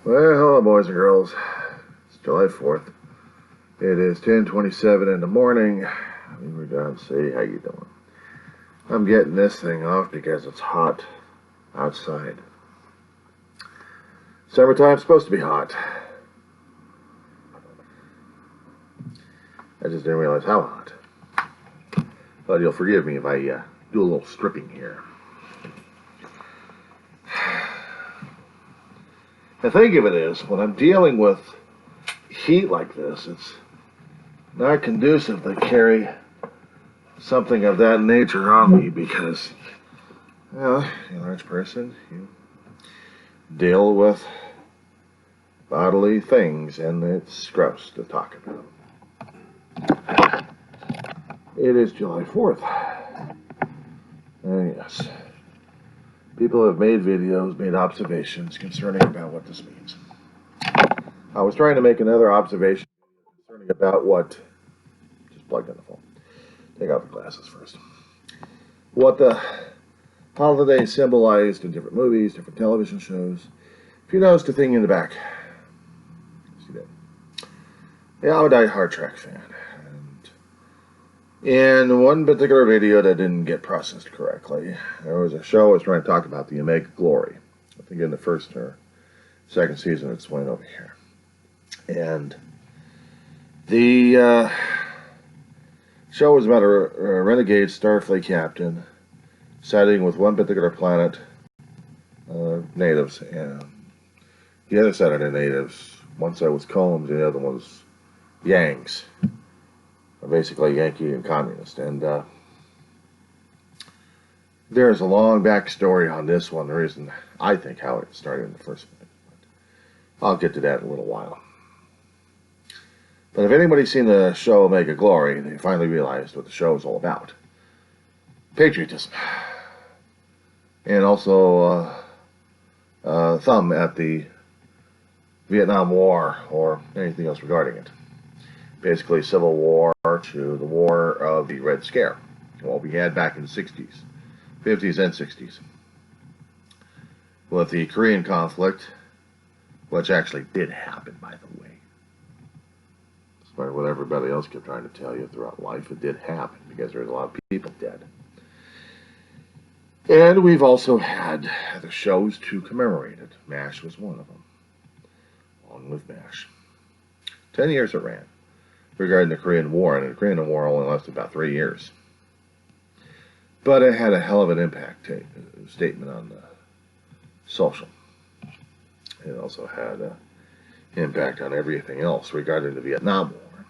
Well, hello, boys and girls. It's July 4th. It is 10:27 in the morning. We're down to say, how you doing? I'm getting this thing off because it's hot outside. Summertime's supposed to be hot. I just didn't realize how hot. But you'll forgive me if I do a little stripping here. The thing of it is, when I'm dealing with heat like this, it's not conducive to carry something of that nature on me because, well, you're a large person, you deal with bodily things, and it's gross to talk about. It is July 4th. And yes, people have made videos, made observations concerning about what this means. I was trying to make another observation concerning about what, just plugged in the phone. Take off the glasses first. What the holiday symbolized in different movies, different television shows. If you noticed the thing in the back, see that? Yeah, I'm a die-hard Trek fan. And in one particular video that didn't get processed correctly, there was a show I was trying to talk about, the Omega Glory. I think in the first or second season, it's went over here. And the show was about a renegade Starfleet captain siding with one particular planet, natives, and the other side of the natives, one side was Combs, and the other one was Yanks, basically Yankee and communist. And there's a long backstory on this one, the reason I think how it started in the first place. I'll get to that in a little while. But if anybody's seen the show Omega Glory, they finally realized what the show is all about. Patriotism. And also thumb at the Vietnam War or anything else regarding it. Basically Civil War to the War of the Red Scare. What we had back in the 60s, 50s and 60s. With the Korean conflict, which actually did happen, by the way. Despite what everybody else kept trying to tell you throughout life, it did happen because there was a lot of people dead. And we've also had the shows to commemorate it. MASH was one of them. Along with MASH. 10 years it ran regarding the Korean War, and the Korean War only lasted about 3 years. But it had a hell of an impact statement on the social. It also had an impact on everything else regarding the Vietnam War.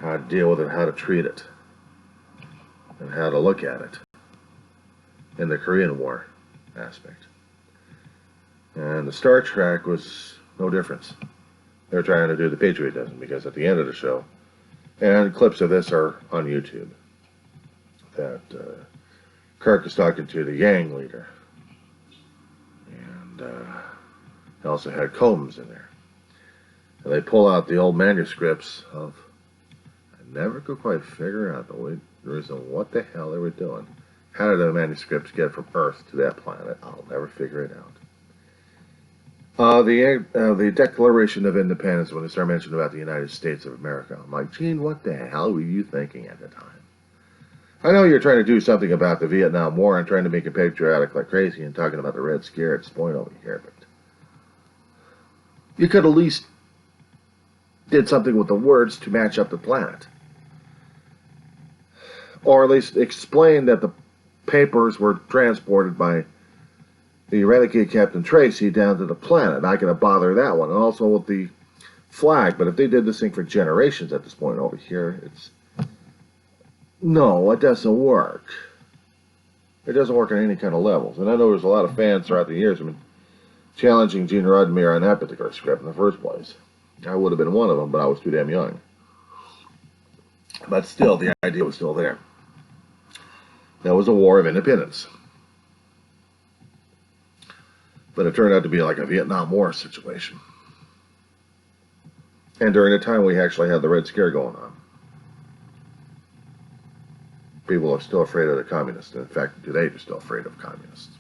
How to deal with it, how to treat it, and how to look at it in the Korean War aspect. And the Star Trek was no difference. They're trying to do the patriotism because at the end of the show, and clips of this are on YouTube, that Kirk is talking to the Yang leader. And they also had Combs in there. And they pull out the old manuscripts of, I never could quite figure out the reason what the hell they were doing. How did the manuscripts get from Earth to that planet? I'll never figure it out. The Declaration of Independence, when they start mentioning about the United States of America, I'm like, Gene, what the hell were you thinking at the time? I know you're trying to do something about the Vietnam War and trying to make it patriotic like crazy and talking about the Red Scare at this point over here, but you could at least did something with the words to match up the planet. Or at least explain that the papers were transported by the renegade Captain Tracy down to the planet. Not going to bother that one. And also with the flag. But if they did this thing for generations at this point over here, it's... No, it doesn't work. It doesn't work on any kind of levels. And I know there's a lot of fans throughout the years who have been challenging Gene Roddenberry on that particular script in the first place. I would have been one of them, but I was too damn young. But still, the idea was still there. That was a war of independence. But it turned out to be like a Vietnam War situation. And during the time we actually had the Red Scare going on. People are still afraid of the communists. In fact, today they're still afraid of communists.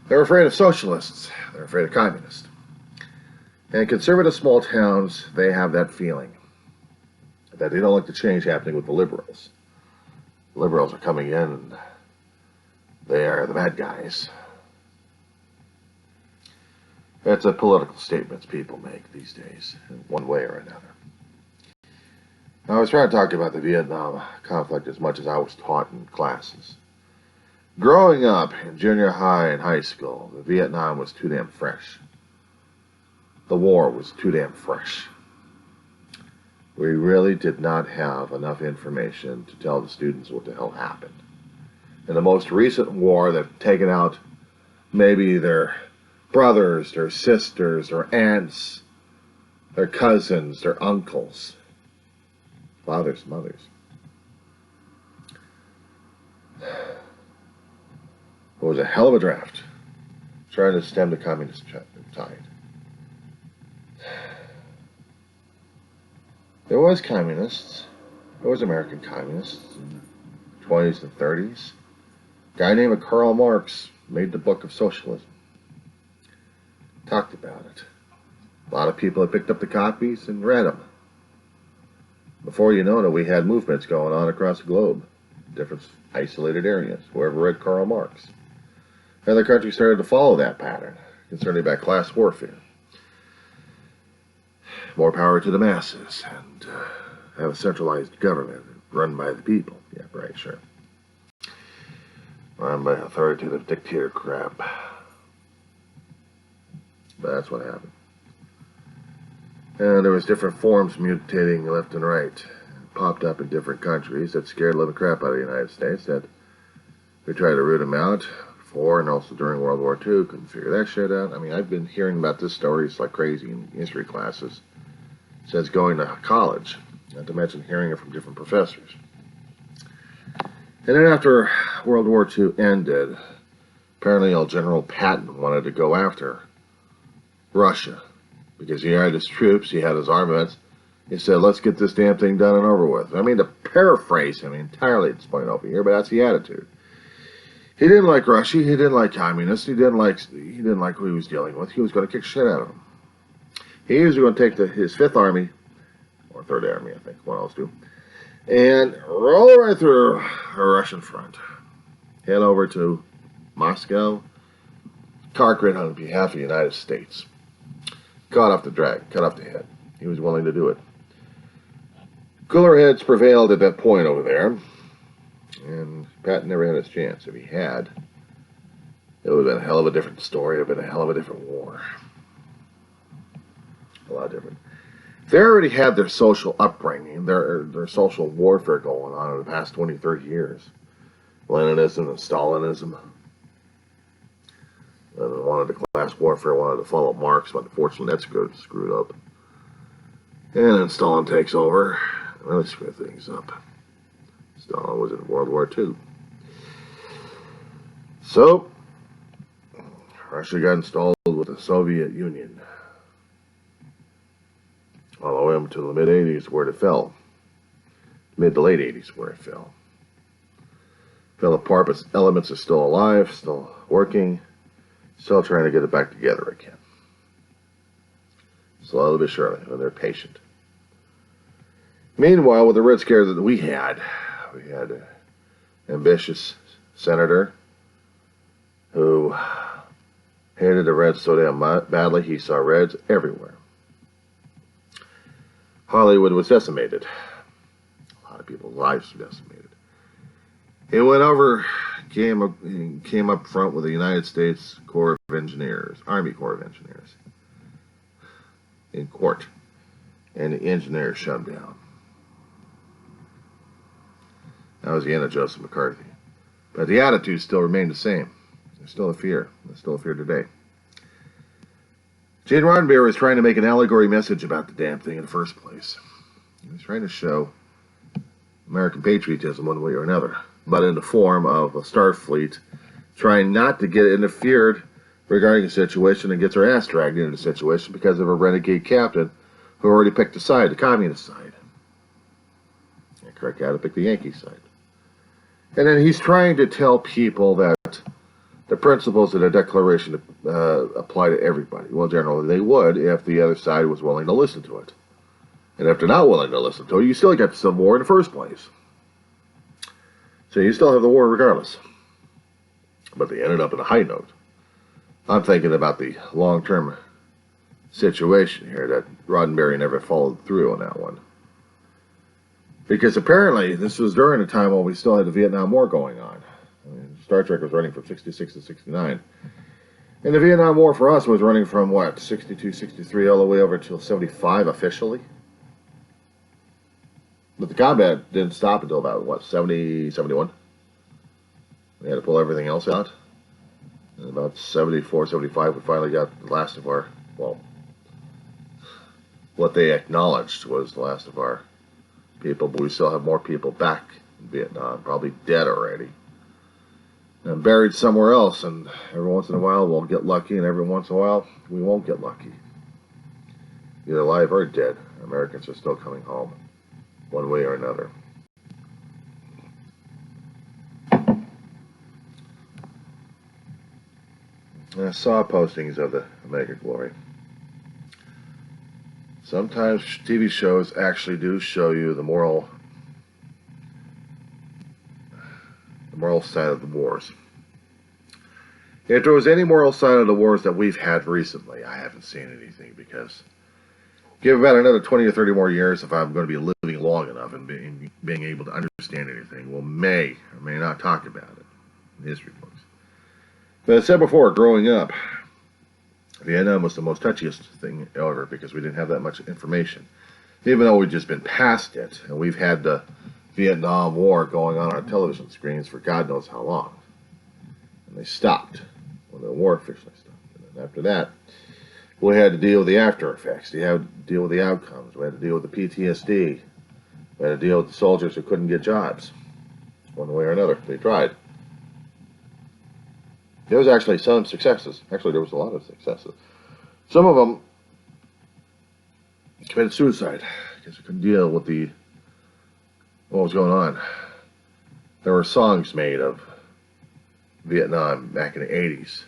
They're afraid of socialists. They're afraid of communists. And in conservative small towns, they have that feeling that they don't like the change happening with the liberals. The liberals are coming in and they are the bad guys. That's a political statements people make these days, in one way or another. Now, I was trying to talk about the Vietnam conflict as much as I was taught in classes. Growing up in junior high and high school, the Vietnam was too damn fresh. The war was too damn fresh. We really did not have enough information to tell the students what the hell happened. In the most recent war, they've taken out maybe their brothers, their sisters, their aunts, their cousins, their uncles, fathers, mothers. It was a hell of a draft, trying to stem the communist tide. There was communists. There was American communists in the 20s and 30s. A guy named Karl Marx made the book of socialism. Talked about it. A lot of people had picked up the copies and read them. Before you know it, we had movements going on across the globe, different isolated areas, whoever read Karl Marx. Other countries started to follow that pattern, concerned about class warfare. More power to the masses, and have a centralized government run by the people. Yeah, right, sure. Run by authoritative dictator crap. But that's what happened. And there was different forms mutating left and right. Popped up in different countries that scared the living crap out of the United States. That we tried to root them out before and also during World War II. Couldn't figure that shit out. I mean, I've been hearing about this stories like crazy in history classes since going to college. Not to mention hearing it from different professors. And then after World War II ended, apparently General Patton wanted to go after Russia because he had his troops, he had his armaments. He said, let's get this damn thing done and over with. I mean, to paraphrase him entirely at this point over here, but that's the attitude. He didn't like Russia, he didn't like communists, he didn't like who he was dealing with. He was going to kick shit out of them. He was going to take his 5th Army, or 3rd Army, I think, one of those two, and roll right through a Russian front. Head over to Moscow, conquer it on behalf of the United States. Cut off the head. He was willing to do it. Cooler heads prevailed at that point over there, and Patton never had his chance. If he had, it would have been a hell of a different story. It would have been a hell of a different war. A lot different. They already had their social upbringing, their social warfare going on in the past 20, 30 years. Leninism and Stalinism. And wanted the class warfare, wanted to follow Marx, but unfortunately that's screwed up. And then Stalin takes over, and really screwed things up. Stalin was in World War II. So, Russia got installed with the Soviet Union. All the way up to the mid-80s where it fell. Mid to late 80s where it fell. Fell apart, but elements are still alive, still working, still trying to get it back together again. Slowly but surely, when they're patient. Meanwhile, with the Red Scare that we had an ambitious senator who hated the Reds so damn badly he saw Reds everywhere. Hollywood was decimated. A lot of people's lives were decimated. He went over, came up front with the United States Corps of Engineers, Army Corps of Engineers, in court, and the engineers shut him down. That was the end of Joseph McCarthy. But the attitude still remained the same. There's still a fear. There's still a fear today. Gene Roddenberry was trying to make an allegory message about the damn thing in the first place. He was trying to show American patriotism one way or another, but in the form of a Starfleet trying not to get interfered regarding a situation and gets her ass dragged into the situation because of a renegade captain who already picked a side, the communist side. And Kirk had to pick the Yankee side. And then he's trying to tell people that the principles of the Declaration apply to everybody. Well, generally they would if the other side was willing to listen to it. And if they're not willing to listen to it, you still get the Civil War in the first place. So you still have the war regardless. But they ended up in a high note. I'm thinking about the long-term situation here that Roddenberry never followed through on that one. Because apparently this was during a time when we still had the Vietnam War going on. I mean, Star Trek was running from 66 to 69. And the Vietnam War for us was running from, what, 62, 63 all the way over until 75 officially? But the combat didn't stop until about, what, 70, 71? We had to pull everything else out. And about 74, 75, we finally got the last of our, well, what they acknowledged was the last of our people, but we still have more people back in Vietnam, probably dead already, and buried somewhere else. And every once in a while we'll get lucky, and every once in a while we won't get lucky. Either alive or dead, Americans are still coming home, one way or another. I saw postings of the Omega Glory. Sometimes TV shows actually do show you the moral side of the wars. If there was any moral side of the wars that we've had recently, I haven't seen anything, because give about another 20 or 30 more years if I'm going to be living long enough and being able to understand anything. We'll may or may not talk about it in history books. But as I said before, growing up, Vietnam was the most touchiest thing ever because we didn't have that much information. Even though we'd just been past it, and we've had the Vietnam War going on our television screens for God knows how long. And they stopped when the war officially stopped. And then after that, we had to deal with the after effects. We had to deal with the outcomes. We had to deal with the PTSD. We had to deal with the soldiers who couldn't get jobs. One way or another. They tried. There was actually some successes. Actually, there was a lot of successes. Some of them committed suicide because they couldn't deal with what was going on. There were songs made of Vietnam back in the 80s,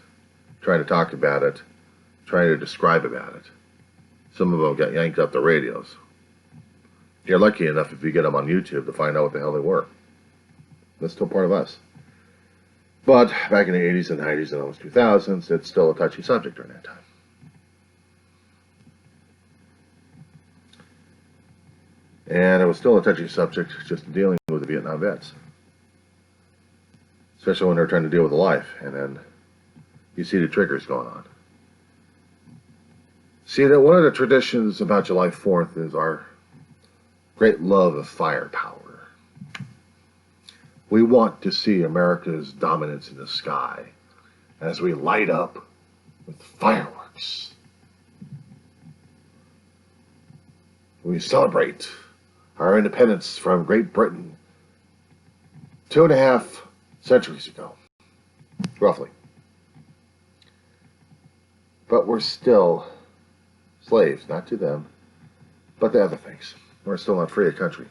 trying to talk about it, trying to describe about it. Some of them got yanked off the radios. You're lucky enough if you get them on YouTube to find out what the hell they were. That's still part of us. But back in the 80s and 90s and almost 2000s, it's still a touchy subject during that time. And it was still a touchy subject just dealing with the Vietnam vets. Especially when they're trying to deal with life, and then you see the triggers going on. See, that one of the traditions about July 4th is our great love of firepower. We want to see America's dominance in the sky as we light up with fireworks. We celebrate our independence from Great Britain 2.5 centuries ago, roughly. But we're still slaves, not to them, but to other things. We're still not free a country.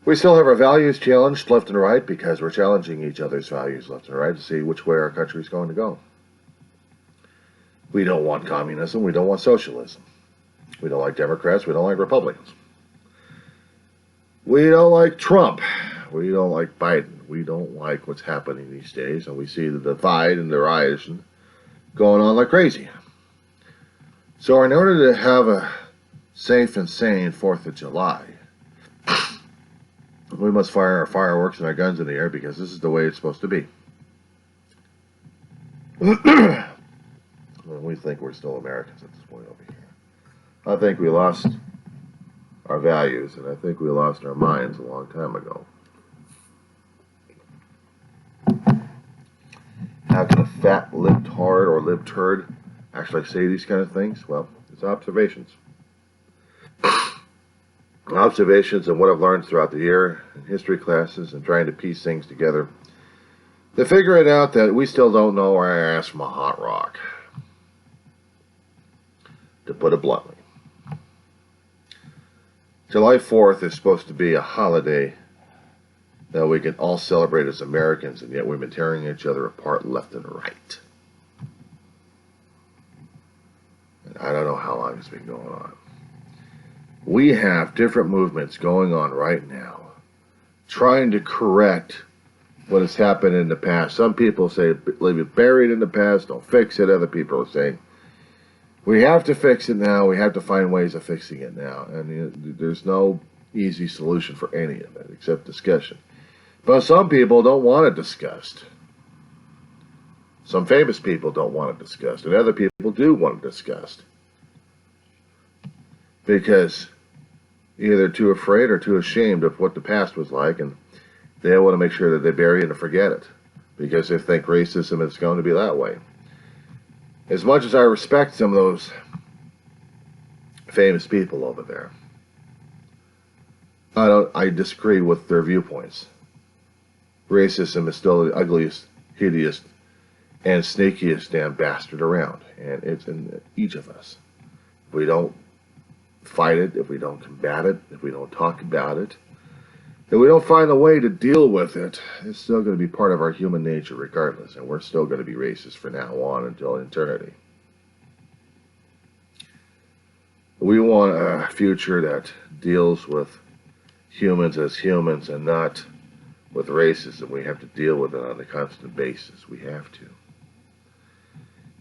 We still have our values challenged left and right because we're challenging each other's values left and right to see which way our country is going to go. We don't want communism. We don't want socialism. We don't like Democrats. We don't like Republicans. We don't like Trump. We don't like Biden. We don't like what's happening these days, and we see the divide and the riots going on like crazy. So in order to have a safe and sane 4th of July, we must fire our fireworks and our guns in the air because this is the way it's supposed to be. We think we're still Americans at this point over here. I think we lost our values, and I think we lost our minds a long time ago. How can a fat libtard or libturd actually say these kind of things? Well, it's observations. Observations and what I've learned throughout the year in history classes and trying to piece things together to figure it out that we still don't know our ass from a hot rock, to put it bluntly. July 4th is supposed to be a holiday that we can all celebrate as Americans, and yet we've been tearing each other apart left and right. And I don't know how long it's been going on. We have different movements going on right now, trying to correct what has happened in the past. Some people say leave it buried in the past, don't fix it. Other people are saying we have to fix it now. We have to find ways of fixing it now. And there's no easy solution for any of it except discussion. But some people don't want it discussed. Some famous people don't want it discussed, and other people do want it discussed. Because either they're too afraid or too ashamed of what the past was like, and they want to make sure that they bury it and forget it, because they think racism is going to be that way. As much as I respect some of those famous people over there, I disagree with their viewpoints. Racism is still the ugliest, hideous, and sneakiest damn bastard around, and it's in each of us. If we don't fight it, if we don't combat it, if we don't talk about it, if we don't find a way to deal with it, it's still going to be part of our human nature regardless, and we're still going to be racist from now on until eternity. We want a future that deals with humans as humans and not with racism. We have to deal with it on a constant basis. We have to.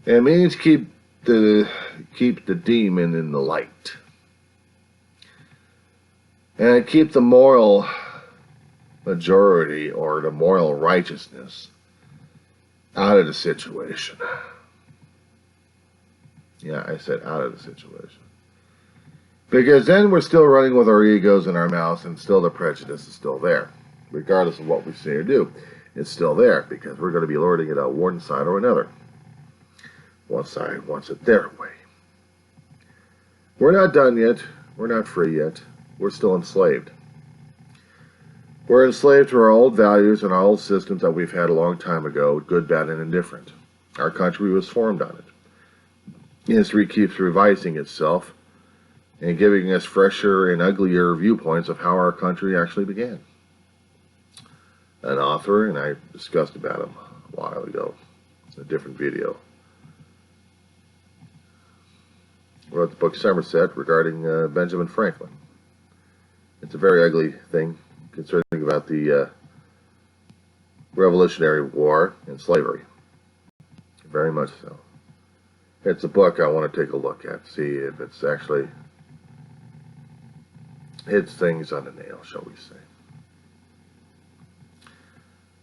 And it means keep the demon in the light. And keep the moral majority or the moral righteousness out of the situation. Yeah, I said out of the situation. Because then we're still running with our egos in our mouths, and still the prejudice is still there. Regardless of what we say or do, it's still there, because we're going to be lording it out one side or another. One side wants it their way. We're not done yet. We're not free yet. We're still enslaved. We're enslaved to our old values and our old systems that we've had a long time ago, good, bad, and indifferent. Our country was formed on it. History keeps revising itself and giving us fresher and uglier viewpoints of how our country actually began. An author, and I discussed about him a while ago in a different video, wrote the book Somerset regarding Benjamin Franklin. It's a very ugly thing concerning about the Revolutionary War and slavery. Very much so. It's a book I want to take a look at, see if it's actually hits things on the nail, shall we say.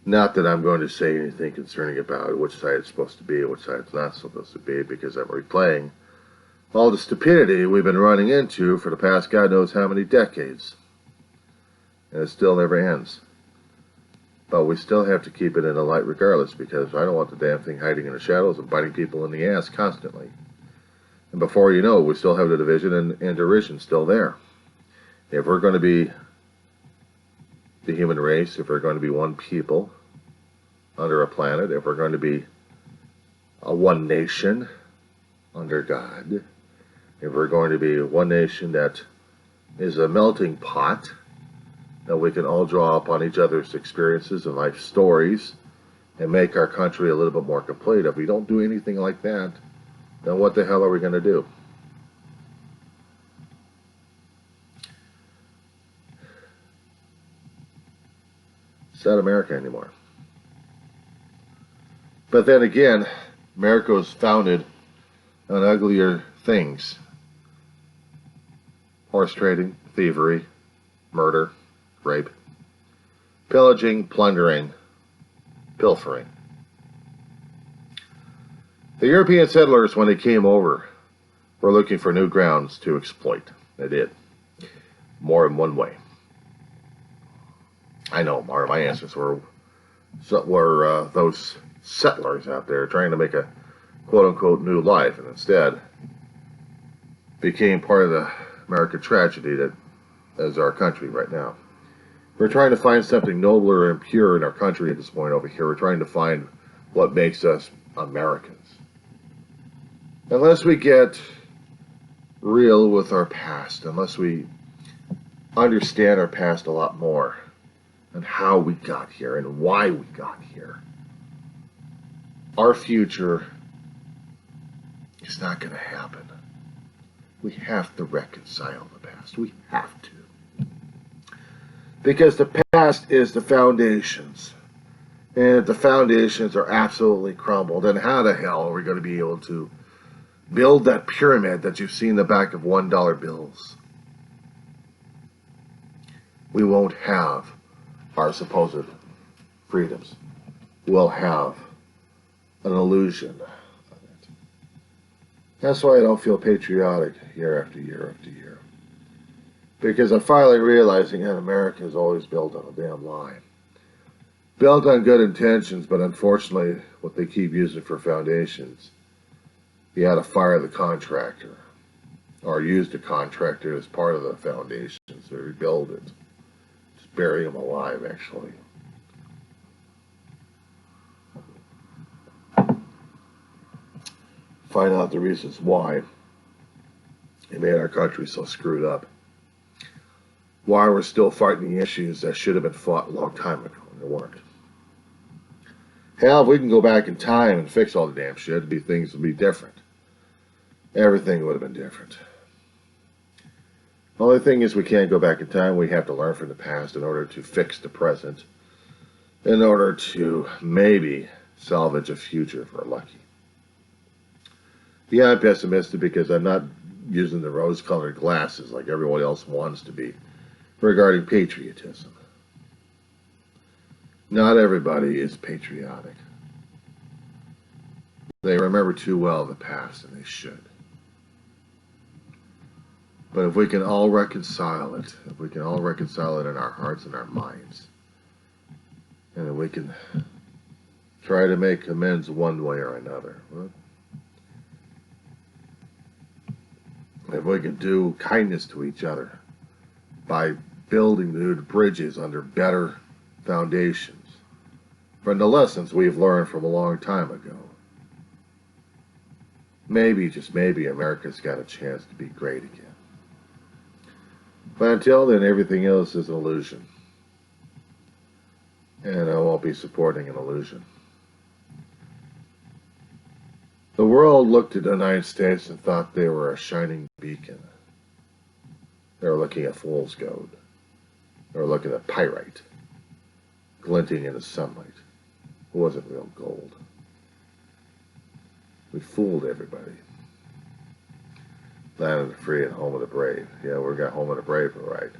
Not that I'm going to say anything concerning about which side it's supposed to be and which side it's not supposed to be, because I'm replaying all the stupidity we've been running into for the past God knows how many decades. And it still never ends. But we still have to keep it in the light regardless, because I don't want the damn thing hiding in the shadows and biting people in the ass constantly. And before you know it, we still have the division and derision still there. If we're going to be the human race, if we're going to be one people under a planet, if we're going to be a one nation under God, if we're going to be one nation that is a melting pot, that we can all draw upon each other's experiences and life stories and make our country a little bit more complete. If we don't do anything like that, then what the hell are we going to do? It's not America anymore. But then again, America was founded on uglier things. Horse trading, thievery, murder, rape, pillaging, plundering, pilfering. The European settlers, when they came over, were looking for new grounds to exploit. They did. More in one way. I know more of my answers were those settlers out there trying to make a quote-unquote new life, and instead became part of the American tragedy that is our country right now. We're trying to find something nobler and pure in our country at this point over here. We're trying to find what makes us Americans. Unless we get real with our past, unless we understand our past a lot more, on how we got here and why we got here. Our future is not going to happen. We have to reconcile the past. We have to. Because the past is the foundations. And if the foundations are absolutely crumbled, then how the hell are we going to be able to build that pyramid that you see in the back of $1 bills? We won't have our supposed freedoms. We'll have an illusion of it. That's why I don't feel patriotic year after year after year. Because I'm finally realizing that America is always built on a damn lie. Built on good intentions, but unfortunately, what they keep using for foundations, you had to fire the contractor, or use the contractor as part of the foundations to rebuild it. Just bury them alive, actually. Find out the reasons why it made our country so screwed up. Why we're still fighting the issues that should have been fought a long time ago, and they weren't. Hell, if we can go back in time and fix all the damn shit, things would be different. Everything would have been different. The only thing is we can't go back in time. We have to learn from the past in order to fix the present, in order to maybe salvage a future if we're lucky. Yeah, I'm pessimistic because I'm not using the rose-colored glasses like everyone else wants to be regarding patriotism. Not everybody is patriotic. They remember too well the past, and they should. But if we can all reconcile it, if we can all reconcile it in our hearts and our minds, and if we can try to make amends one way or another, well, if we can do kindness to each other by building new bridges under better foundations from the lessons we've learned from a long time ago, maybe, just maybe, America's got a chance to be great again. But until then, everything else is an illusion. And I won't be supporting an illusion. The world looked at the United States and thought they were a shining beacon. They were looking at fool's gold. They were looking at pyrite, glinting in the sunlight. It wasn't real gold. We fooled everybody. Land of the free and home of the brave. Yeah, we got home of the brave, all right.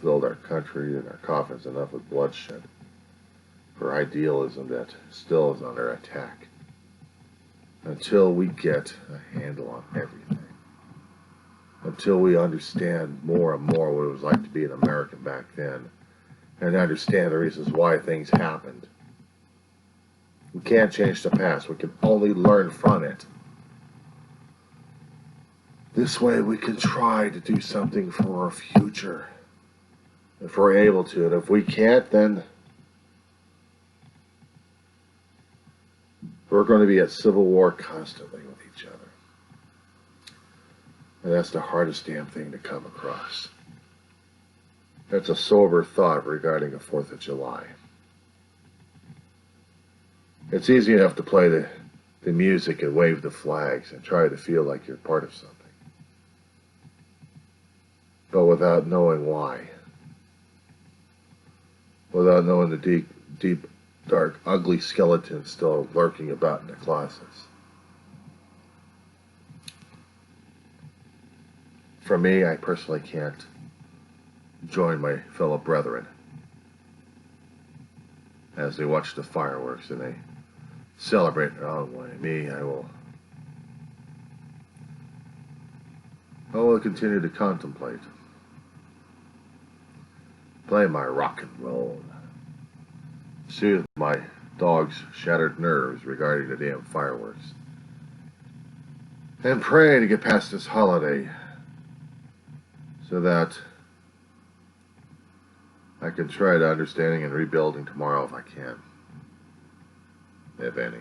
Filled our country and our coffins enough with bloodshed for idealism that still is under attack. Until we get a handle on everything. Until we understand more and more what it was like to be an American back then, and understand the reasons why things happened. We can't change the past. We can only learn from it. This way we can try to do something for our future, if we're able to. And if we can't, then we're going to be at civil war constantly with each other. And that's the hardest damn thing to come across. That's a sober thought regarding the 4th of July. It's easy enough to play the music and wave the flags and try to feel like you're part of something. But without knowing why. Without knowing the deep, dark, ugly skeleton still lurking about in the closets. For me, I personally can't join my fellow brethren as they watch the fireworks and they celebrate their own way. Me, I will continue to contemplate, play my rock and roll, soothe my dog's shattered nerves regarding the damn fireworks, and pray to get past this holiday so that I can try to understanding and rebuilding tomorrow if I can, if any.